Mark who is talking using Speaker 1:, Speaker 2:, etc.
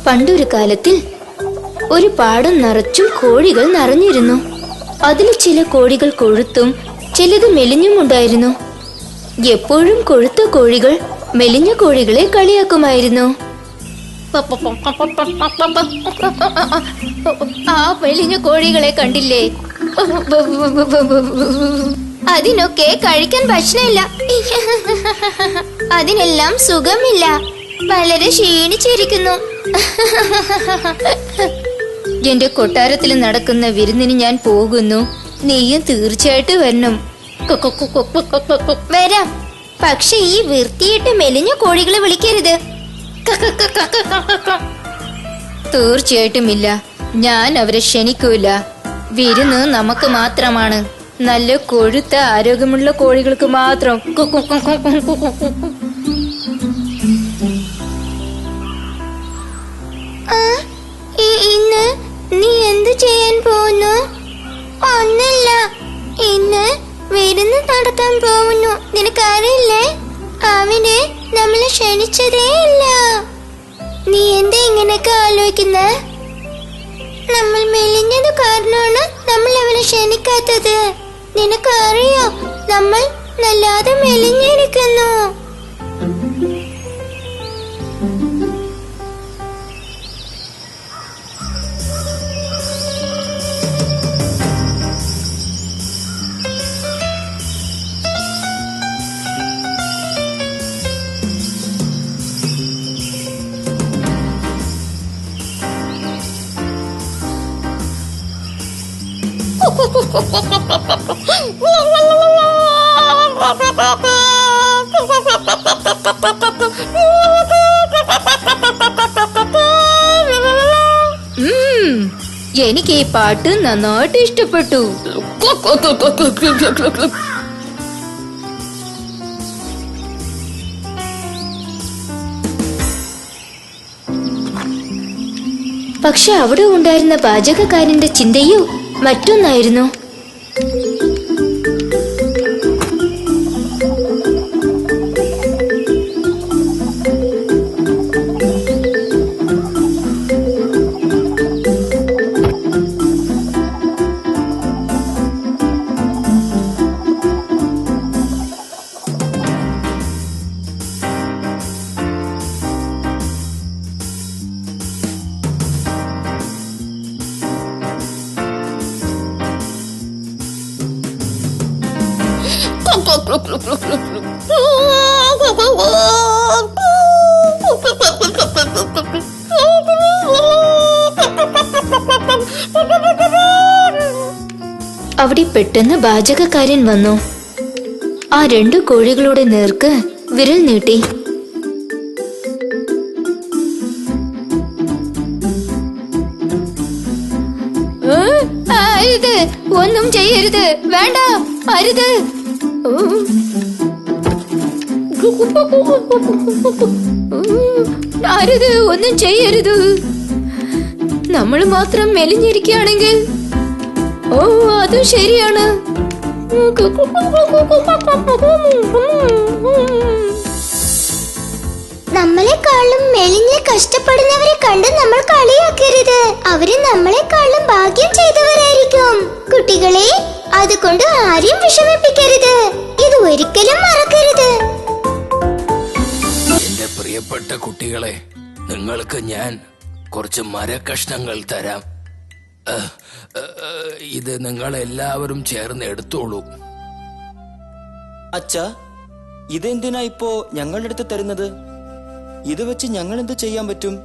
Speaker 1: പണ്ടൊരു കാലത്തിൽ ഒരു പാടം നിറച്ചും കോഴികൾ നിറഞ്ഞിരുന്നു. അതിൽ ചില കോഴികൾ കൊഴുത്തും ചിലത് മെലിഞ്ഞും ഉണ്ടായിരുന്നു. എപ്പോഴും കൊഴുത്ത കോഴികൾ മെലിഞ്ഞ കോഴികളെ കളിയാക്കുമായിരുന്നു. ആ മെലിഞ്ഞ കോഴികളെ കണ്ടില്ലേ? അതിനൊക്കെ കഴിക്കാൻ ഭക്ഷണമില്ല, അതിനെല്ലാം സുഖമില്ല, വളരെ ക്ഷീണിച്ചിരിക്കുന്നു. എന്റെ കൊട്ടാരത്തിൽ നടക്കുന്ന വിരുന്നിന് ഞാൻ പോകുന്നു. നീയും തീർച്ചയായിട്ടും വരണം. വരാം, പക്ഷെ ഈ വൃത്തിയിട്ട് മെലിഞ്ഞ കോഴികളെ വിളിക്കരുത്. തീർച്ചയായിട്ടും ഇല്ല, ഞാൻ അവരെ ക്ഷണിക്കൂല. വിരുന്ന് നമുക്ക് മാത്രമാണ്. നല്ല കൊഴുത്ത ആരോഗ്യമുള്ള കോഴികൾക്ക് മാത്രം. ഇന്ന് നീ എന്ത് ചെയ്യാൻ പോകുന്നു? ഒന്നല്ല, ഇന്ന് വിരുന്ന് നടത്താൻ പോകുന്നു. നിനക്കറിയില്ലേ, അവനെ നമ്മളെ ക്ഷണിച്ചതേ ഇല്ല. നീ എന്താ ഇങ്ങനെയൊക്കെ ആലോചിക്കുന്നത്? നമ്മൾ മെലിഞ്ഞത് കാരണമാണ് നമ്മൾ അവനെ ക്ഷണിക്കാത്തത്. നിനക്കറിയോ, നമ്മൾ നല്ലാതെ മെലിഞ്ഞിരിക്കുന്നു. എനിക്ക് ഈ പാട്ട് നന്നായിട്ട് ഇഷ്ടപ്പെട്ടു. പക്ഷെ അവിടെ ഉണ്ടായിരുന്ന പാചകക്കാരന്റെ ചിന്തയോ മറ്റൊന്നായിരുന്നു. അവിടെ പെട്ടെന്ന് പാചകക്കാരൻ വന്നു. ആ 2 കോഴികളുടെ നേർക്ക് വിരൽ നീട്ടി. അരുത്, ഒന്നും ചെയ്യരുത്, വേണ്ട, അരുത്. അരുത്, ഒന്നും ചെയ്യരുത്. നമ്മൾ മാത്രം മെലിഞ്ഞിരിക്കുകയാണെങ്കിൽ, ഓ അതും ശരിയാണ്. നമ്മളെക്കാളും മെലിഞ്ഞ് കഷ്ടപ്പെടുന്നവരെ കണ്ട് നമ്മൾ കളിയാക്കരുത്. അവര് നമ്മളെക്കാളും ഭാഗ്യം ചെയ്തവരായിരിക്കും. കുട്ടികളെ, അതുകൊണ്ട് ആരെയും വിഷമിപ്പിക്കരുത്. ഇത് ഒരിക്കലും മറക്കരുത്.
Speaker 2: എന്റെ പ്രിയപ്പെട്ട കുട്ടികളെ, നിങ്ങൾക്ക് ഞാൻ കുറച്ച് മരക്കഷ്ണങ്ങൾ തരാം. ഇത് നിങ്ങൾ എല്ലാവരും ചേർന്ന് എടുത്തോളൂ.
Speaker 3: അച്ഛാ, ഇതെന്തിനാ ഇപ്പോ ഞങ്ങളുടെ അടുത്ത് തരുന്നത്? ഇത് വെച്ച് ഞങ്ങൾ എന്ത് ചെയ്യാൻ പറ്റും?